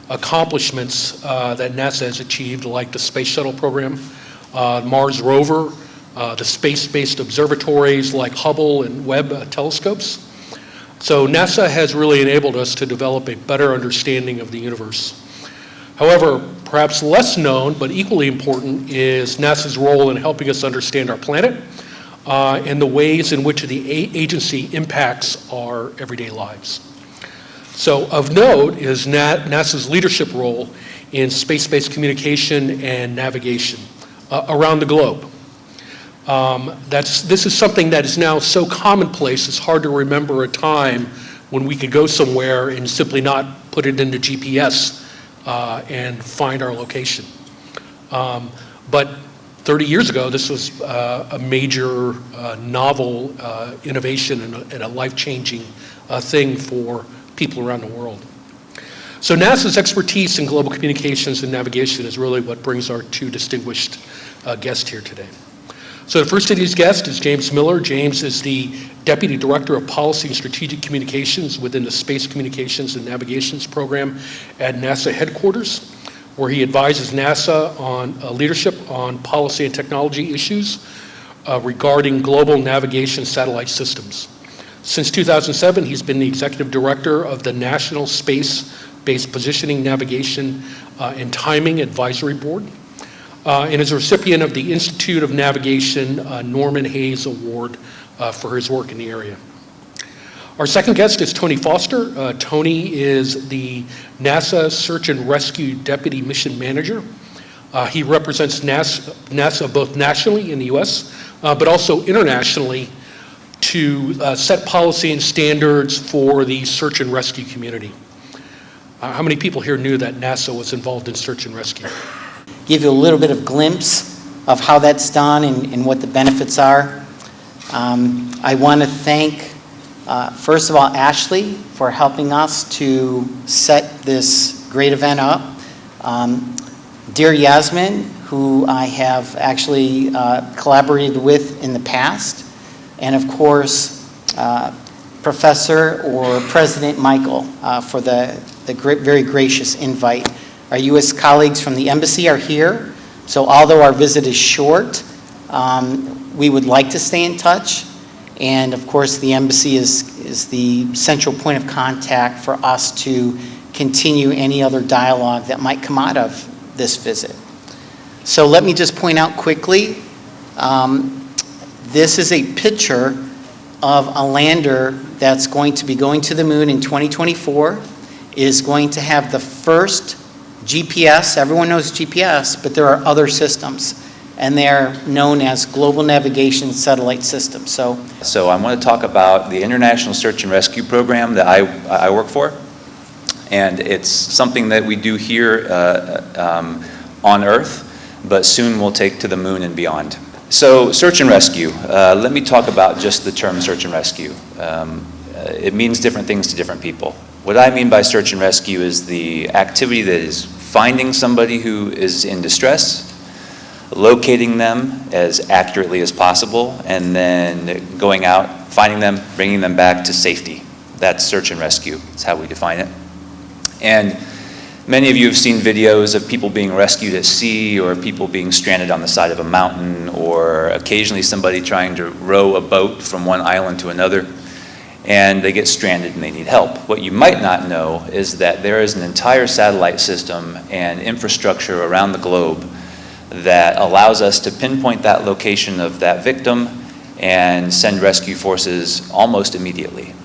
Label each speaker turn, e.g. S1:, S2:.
S1: accomplishments that NASA has achieved, like the Space Shuttle program, Mars rover, the space-based observatories like Hubble and Webb telescopes. So NASA has really enabled us to develop a better understanding of the universe. However, perhaps less known but equally important is NASA's role in helping us understand our planet and the ways in which the agency impacts our everyday lives. So of note is NASA's leadership role in space-based communication and navigation around the globe. This is something that is now so commonplace, it's hard to remember a time when we could go somewhere and simply not put it into GPS and find our location. But 30 years ago, this was a major, novel innovation and a life-changing thing for people around the world. So NASA's expertise in global communications and navigation is really what brings our two distinguished guests here today. So the first of these guests is James Miller. James is the Deputy Director of Policy and Strategic Communications within the Space Communications and Navigations Program at NASA headquarters, where he advises NASA on leadership on policy and technology issues regarding global navigation satellite systems. Since 2007, he's been the Executive Director of the National Space-Based Positioning, Navigation, and Timing Advisory Board, and is a recipient of the Institute of Navigation Norman Hayes Award for his work in the area. Our second guest is Tony Foster. Tony is the NASA Search and Rescue Deputy Mission Manager. He represents NASA both nationally in the US, but also internationally to set policy and standards for the search and rescue community. How many people here knew that NASA was involved in search and rescue?
S2: Give you a little bit of glimpse of how that's done and what the benefits are. I want to thank, first of all, Ashley for helping us to set this great event up. Dear Yasmin, who I have actually collaborated with in the past, and of course, Professor or President Michael for the very gracious invite. Our U.S. colleagues from the embassy are here, so although our visit is short, we would like to stay in touch. And of course, the embassy is the central point of contact for us to continue any other dialogue that might come out of this visit. So let me just point out quickly, this is a picture of a lander that's going to be going to the moon in 2024. It is going to have the first GPS. Everyone knows GPS, but there are other systems, and they're known as Global Navigation Satellite Systems.
S3: So I want to talk about the International Search and Rescue Program that I work for, and it's something that we do here on Earth, but soon we'll take to the moon and beyond. So search and rescue, let me talk about just the term search and rescue. It means different things to different people. What I mean by search and rescue is the activity that is finding somebody who is in distress, locating them as accurately as possible, and then going out, finding them, bringing them back to safety. That's search and rescue. That's how we define it. And many of you have seen videos of people being rescued at sea, or people being stranded on the side of a mountain, or occasionally somebody trying to row a boat from one island to another, and they get stranded and they need help. What you might not know is that there is an entire satellite system and infrastructure around the globe that allows us to pinpoint that location of that victim and send rescue forces almost immediately.